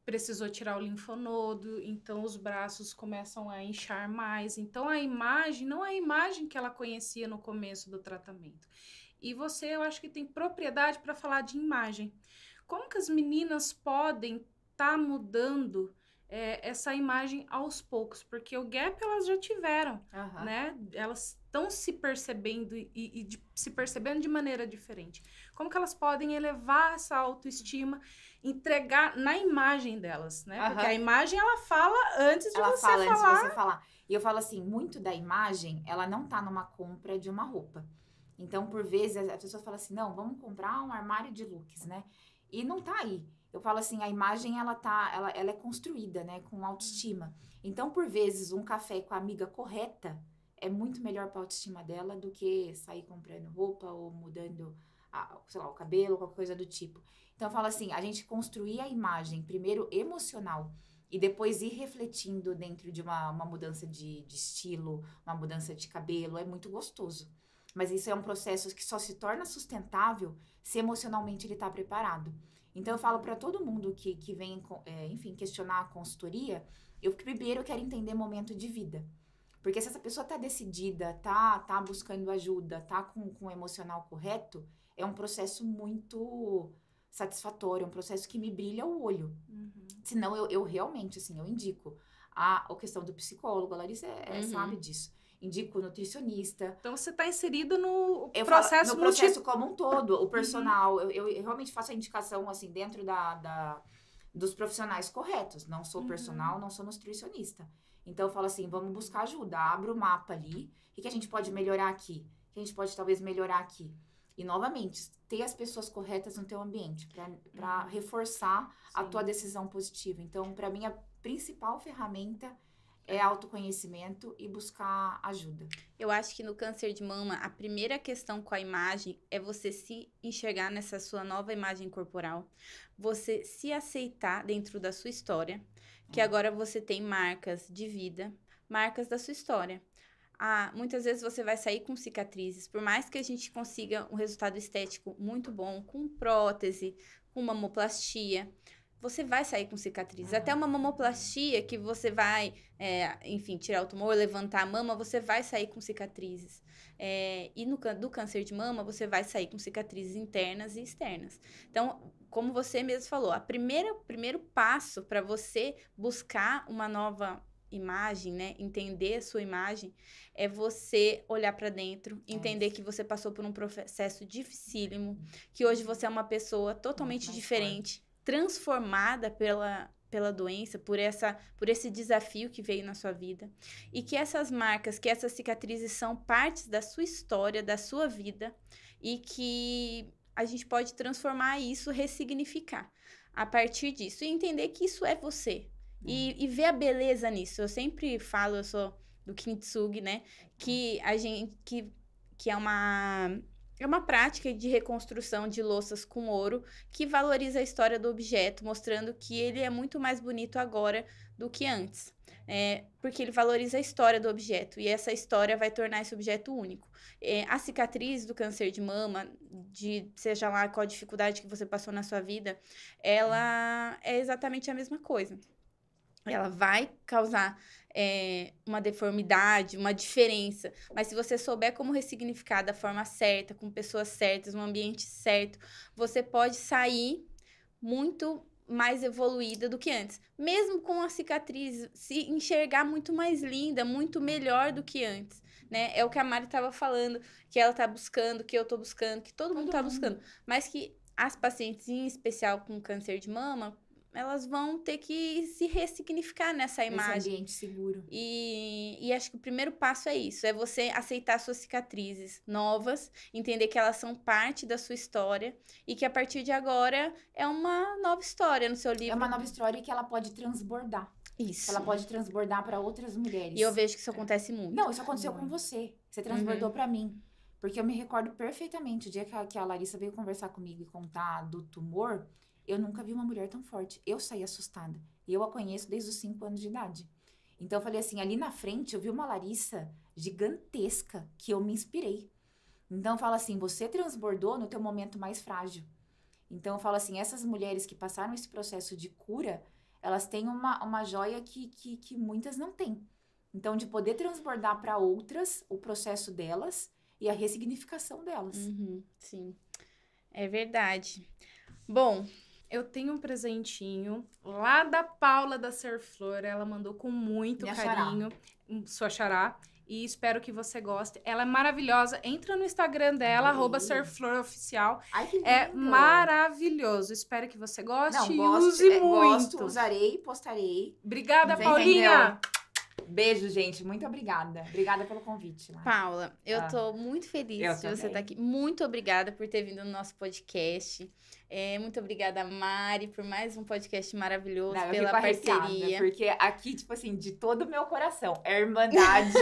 precisou tirar o linfonodo, então os braços começam a inchar mais. Então a imagem não é a imagem que ela conhecia no começo do tratamento. E você, eu acho que tem propriedade para falar de imagem. Como que as meninas podem estar mudando essa imagem aos poucos? Porque o gap elas já tiveram, né? Elas estão se percebendo se percebendo de maneira diferente. Como que elas podem elevar essa autoestima, entregar na imagem delas, né? Porque a imagem, ela fala antes de você falar. E eu falo assim, muito da imagem, ela não tá numa compra de uma roupa. Então, por vezes, a pessoa fala assim, não, vamos comprar um armário de looks, né? E não tá aí. Eu falo assim, a imagem, ela é construída, né? Com autoestima. Então, por vezes, um café com a amiga correta é muito melhor pra autoestima dela do que sair comprando roupa ou mudando, sei lá, o cabelo, qualquer coisa do tipo. Então, eu falo assim, a gente construir a imagem, primeiro emocional, e depois ir refletindo dentro de uma mudança de estilo, uma mudança de cabelo, é muito gostoso. Mas isso é um processo que só se torna sustentável se emocionalmente ele tá preparado. Então, eu falo para todo mundo que vem, enfim, questionar a consultoria, eu primeiro quero entender momento de vida. Porque se essa pessoa tá decidida, tá buscando ajuda, tá com o emocional correto, é um processo muito satisfatório, é um processo que me brilha o olho. Senão, eu realmente, assim, eu indico a questão do psicólogo, a Larissa sabe disso. Indico nutricionista. Então, você está inserido no processo como um todo, o personal. Eu realmente faço a indicação, assim, dentro dos profissionais corretos. Não sou personal, não sou nutricionista. Então, eu falo assim, vamos buscar ajuda. Abro o mapa ali. O que a gente pode melhorar aqui? O que a gente pode, talvez, melhorar aqui? E, novamente, ter as pessoas corretas no teu ambiente para reforçar a tua decisão positiva. Então, para mim, a principal ferramenta é autoconhecimento e buscar ajuda. Eu acho que no câncer de mama, a primeira questão com a imagem é você se enxergar nessa sua nova imagem corporal. Você se aceitar dentro da sua história, que agora você tem marcas de vida, marcas da sua história. Muitas vezes você vai sair com cicatrizes, por mais que a gente consiga um resultado estético muito bom, com prótese, com mamoplastia, você vai sair com cicatrizes. Até uma mamoplastia que você vai, enfim, tirar o tumor, levantar a mama, você vai sair com cicatrizes. E do câncer de mama, você vai sair com cicatrizes internas e externas. Então, como você mesmo falou, o primeiro passo para você buscar uma nova imagem, né? Entender a sua imagem, é você olhar para dentro, entender que você passou por um processo dificílimo, que hoje você é uma pessoa totalmente diferente, transformada pela doença, por esse desafio que veio na sua vida, e que essas marcas, que essas cicatrizes são partes da sua história, da sua vida, e que a gente pode transformar isso, ressignificar a partir disso, e entender que isso é você, e ver a beleza nisso. Eu sempre falo, eu sou do Kintsugi, né, que a gente, que é uma prática de reconstrução de louças com ouro que valoriza a história do objeto, mostrando que ele é muito mais bonito agora do que antes. Porque ele valoriza a história do objeto e essa história vai tornar esse objeto único. A cicatriz do câncer de mama, seja lá qual a dificuldade que você passou na sua vida, ela é exatamente a mesma coisa. Ela vai causar uma deformidade, uma diferença. Mas se você souber como ressignificar da forma certa, com pessoas certas, no ambiente certo, você pode sair muito mais evoluída do que antes. Mesmo com a cicatriz, se enxergar muito mais linda, muito melhor do que antes. Né? É o que a Mari estava falando, que ela está buscando, que eu estou buscando, que todo mundo está buscando. Mas que as pacientes, em especial com câncer de mama, elas vão ter que se ressignificar nessa imagem. Nesse ambiente seguro. E acho que o primeiro passo é isso, é você aceitar suas cicatrizes novas, entender que elas são parte da sua história e que a partir de agora é uma nova história no seu livro. É uma nova história que ela pode transbordar. Isso. Ela pode transbordar para outras mulheres. E eu vejo que isso acontece muito. Não, isso aconteceu com você. Você transbordou para mim. Porque eu me recordo perfeitamente, o dia que a Larissa veio conversar comigo e contar do tumor, eu nunca vi uma mulher tão forte. Eu saí assustada. E eu a conheço desde os 5 anos de idade. Então, eu falei assim, ali na frente, eu vi uma Larissa gigantesca, que eu me inspirei. Então, eu falo assim, você transbordou no teu momento mais frágil. Então, eu falo assim, essas mulheres que passaram esse processo de cura, elas têm uma joia que muitas não têm. Então, de poder transbordar para outras o processo delas e a ressignificação delas. Sim, é verdade. Bom, eu tenho um presentinho lá da Paula da Ser Flor. Ela mandou com muito carinho. Sua xará. E espero que você goste. Ela é maravilhosa. Entra no Instagram dela, @serfloroficial. Ai, que lindo. É maravilhoso. Espero que você goste. Não, use muito. Gosto, usarei, postarei. Obrigada, Você Paulinha. Entendeu? Beijo, gente. Muito obrigada. Obrigada pelo convite. Paula, eu tô muito feliz de você estar aqui. Muito obrigada por ter vindo no nosso podcast. Muito obrigada, Mari, por mais um podcast maravilhoso, pela parceria. Porque aqui, tipo assim, de todo o meu coração, é irmandade,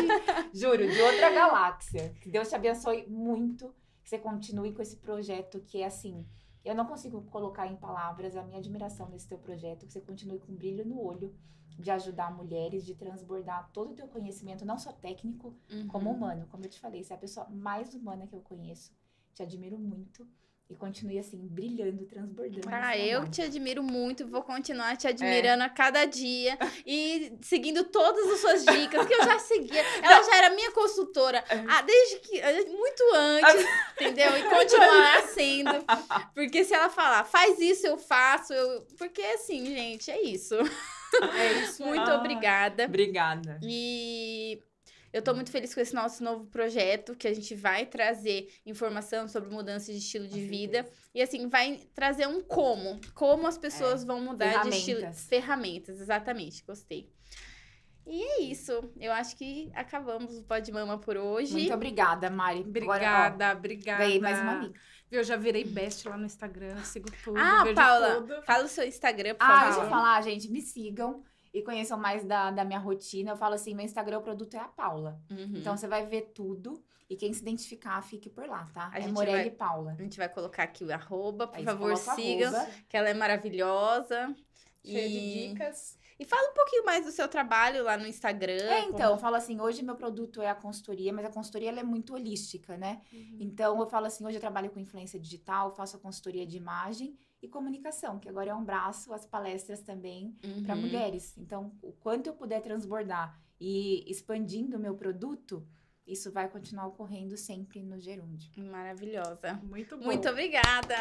juro, de outra galáxia. Que Deus te abençoe muito, que você continue com esse projeto que é assim, eu não consigo colocar em palavras a minha admiração nesse teu projeto, que você continue com brilho no olho, de ajudar mulheres, de transbordar todo o teu conhecimento, não só técnico, como humano. Como eu te falei, você é a pessoa mais humana que eu conheço. Te admiro muito. E continue assim, brilhando, transbordando. Eu te admiro muito, vou continuar te admirando a cada dia. E seguindo todas as suas dicas, que eu já seguia. Ela já era minha consultora desde muito antes, entendeu? E continuará sendo. Porque se ela falar, faz isso, eu faço. Porque assim, gente, é isso. É isso. Muito obrigada. Obrigada. E eu tô muito feliz com esse nosso novo projeto, que a gente vai trazer informação sobre mudança de estilo de vida. E assim, vai trazer um como as pessoas vão mudar de estilo. Ferramentas, exatamente, gostei. E é isso, eu acho que acabamos o Pod Mama por hoje. Muito obrigada, Mari. Obrigada. Ganhei mais uma amiga. Eu já virei best lá no Instagram, sigo tudo, Paula, tudo. fala o seu Instagram, por favor. Deixa eu falar, gente, me sigam. e conheçam mais da minha rotina, eu falo assim, meu Instagram, o produto é a Paula. Uhum. Então, você vai ver tudo. E quem se identificar, fique por lá, tá? A É gente Morelli Paula. A gente vai colocar aqui o arroba, por Aí favor, você coloca sigam, arroba. que ela é maravilhosa. Cheia de dicas. E fala um pouquinho mais do seu trabalho lá no Instagram. Então, eu falo assim, hoje meu produto é a consultoria, mas a consultoria ela é muito holística, né? Então, eu falo assim, hoje eu trabalho com influência digital, faço a consultoria de imagem e comunicação, que agora é um braço, as palestras também para mulheres. Então, o quanto eu puder transbordar e expandindo o meu produto, isso vai continuar ocorrendo sempre no Gerúndio. Maravilhosa. Muito bom. Muito obrigada.